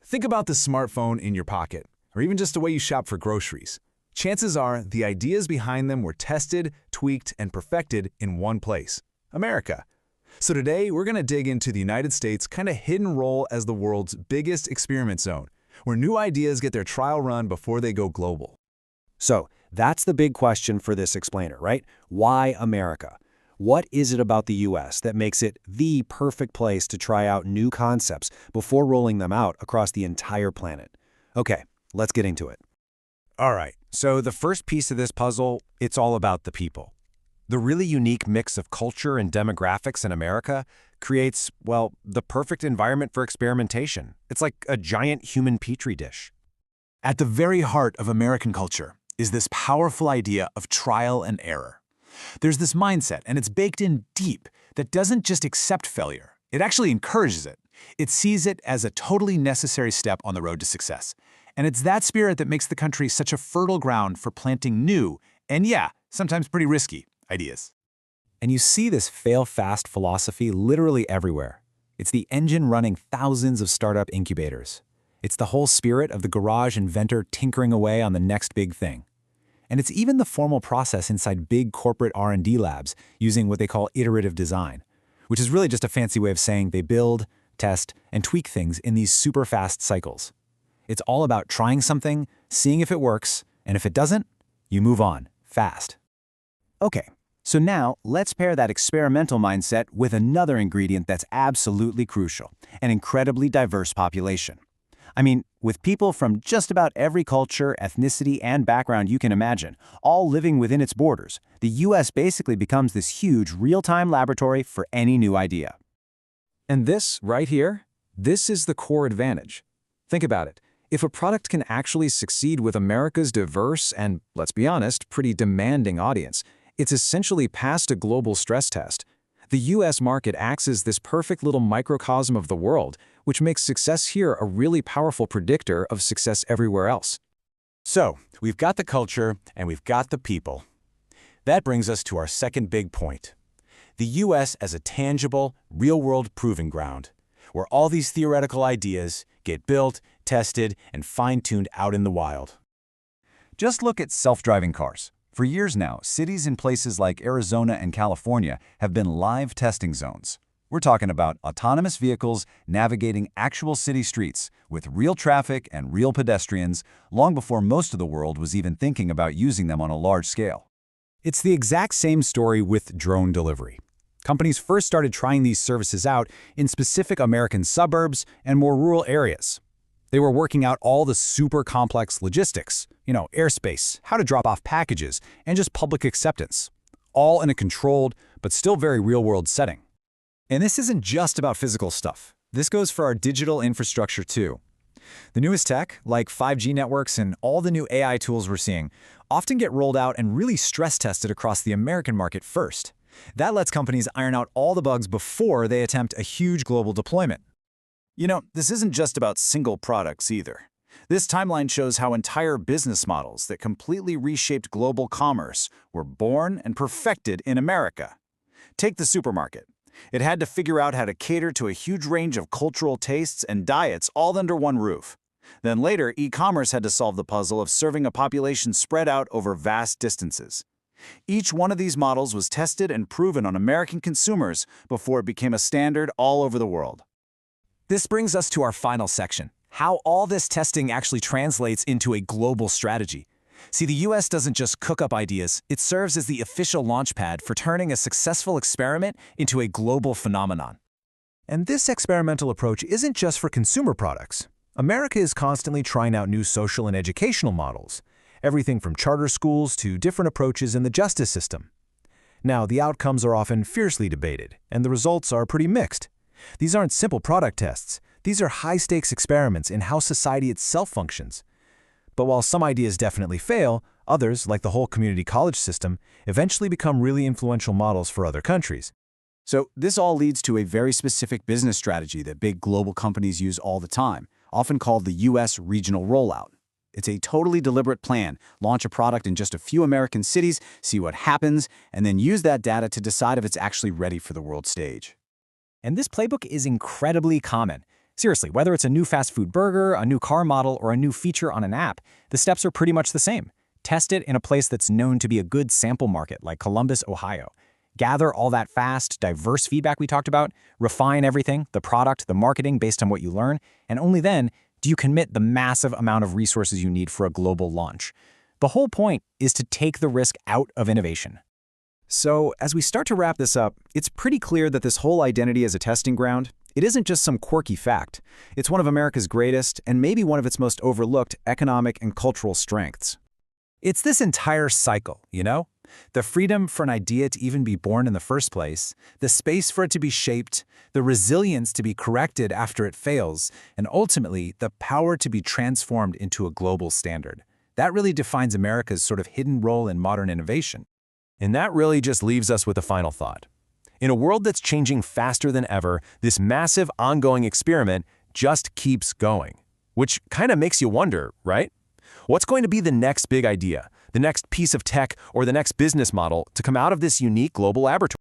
Think about the smartphone in your pocket, or even just the way you shop for groceries. Chances are the ideas behind them were tested, tweaked, and perfected in one place, America. So today, we're going to dig into the United States' kind of hidden role as the world's biggest experiment zone, where new ideas get their trial run before they go global. So that's the big question for this explainer, right? Why America? What is it about the US that makes it the perfect place to try out new concepts before rolling them out across the entire planet? Okay, let's get into it. All right, so the first piece of this puzzle, it's all about the people. The really unique mix of culture and demographics in America creates, well, the perfect environment for experimentation. It's like a giant human petri dish. At the very heart of American culture is this powerful idea of trial and error. There's this mindset, and it's baked in deep, that doesn't just accept failure. It actually encourages it. It sees it as a totally necessary step on the road to success. And it's that spirit that makes the country such a fertile ground for planting new, and yeah, sometimes pretty risky, ideas. And you see this fail-fast philosophy literally everywhere. It's the engine running thousands of startup incubators. It's the whole spirit of the garage inventor tinkering away on the next big thing. And it's even the formal process inside big corporate R&D labs using what they call iterative design, which is really just a fancy way of saying they build, test, and tweak things in these super fast cycles. It's all about trying something, seeing if it works, and if it doesn't, you move on, fast. Okay, so now let's pair that experimental mindset with another ingredient that's absolutely crucial, an incredibly diverse population. I mean, with people from just about every culture, ethnicity, and background you can imagine, all living within its borders, the US basically becomes this huge real-time laboratory for any new idea. And this, right here, this is the core advantage. Think about it. If a product can actually succeed with America's diverse and, let's be honest, pretty demanding audience, it's essentially passed a global stress test. The US market acts as this perfect little microcosm of the world, which makes success here a really powerful predictor of success everywhere else. So, we've got the culture and we've got the people. That brings us to our second big point. The US as a tangible, real-world proving ground, where all these theoretical ideas get built, tested, and fine-tuned out in the wild. Just look at self-driving cars. For years now, cities in places like Arizona and California have been live testing zones. We're talking about autonomous vehicles navigating actual city streets with real traffic and real pedestrians long before most of the world was even thinking about using them on a large scale. It's the exact same story with drone delivery. Companies first started trying these services out in specific American suburbs and more rural areas. They were working out all the super complex logistics, airspace, how to drop off packages, and just public acceptance, all in a controlled but still very real-world setting. And this isn't just about physical stuff. This goes for our digital infrastructure too. The newest tech, like 5G networks and all the new AI tools we're seeing, often get rolled out and really stress-tested across the American market first. That lets companies iron out all the bugs before they attempt a huge global deployment. This isn't just about single products either. This timeline shows how entire business models that completely reshaped global commerce were born and perfected in America. Take the supermarket. It had to figure out how to cater to a huge range of cultural tastes and diets all under one roof. Then later, e-commerce had to solve the puzzle of serving a population spread out over vast distances. Each one of these models was tested and proven on American consumers before it became a standard all over the world. This brings us to our final section, how all this testing actually translates into a global strategy. See, the US doesn't just cook up ideas, it serves as the official launchpad for turning a successful experiment into a global phenomenon. And this experimental approach isn't just for consumer products. America is constantly trying out new social and educational models, everything from charter schools to different approaches in the justice system. Now, the outcomes are often fiercely debated, and the results are pretty mixed. These aren't simple product tests. These are high-stakes experiments in how society itself functions. But while some ideas definitely fail, others, like the whole community college system, eventually become really influential models for other countries. So this all leads to a very specific business strategy that big global companies use all the time, often called the US regional rollout. It's a totally deliberate plan. Launch a product in just a few American cities, see what happens, and then use that data to decide if it's actually ready for the world stage. And this playbook is incredibly common. Seriously, whether it's a new fast food burger, a new car model, or a new feature on an app, the steps are pretty much the same. Test it in a place that's known to be a good sample market, like Columbus, Ohio. Gather all that fast, diverse feedback we talked about, refine everything, the product, the marketing based on what you learn, and only then do you commit the massive amount of resources you need for a global launch. The whole point is to take the risk out of innovation. So, as we start to wrap this up, it's pretty clear that this whole identity as a testing ground, it isn't just some quirky fact. It's one of America's greatest, and maybe one of its most overlooked economic and cultural strengths. It's this entire cycle, you know? The freedom for an idea to even be born in the first place, the space for it to be shaped, the resilience to be corrected after it fails, and ultimately, the power to be transformed into a global standard. That really defines America's sort of hidden role in modern innovation. And that really just leaves us with a final thought. In a world that's changing faster than ever, this massive ongoing experiment just keeps going. Which kind of makes you wonder, right? What's going to be the next big idea, the next piece of tech, or the next business model to come out of this unique global laboratory?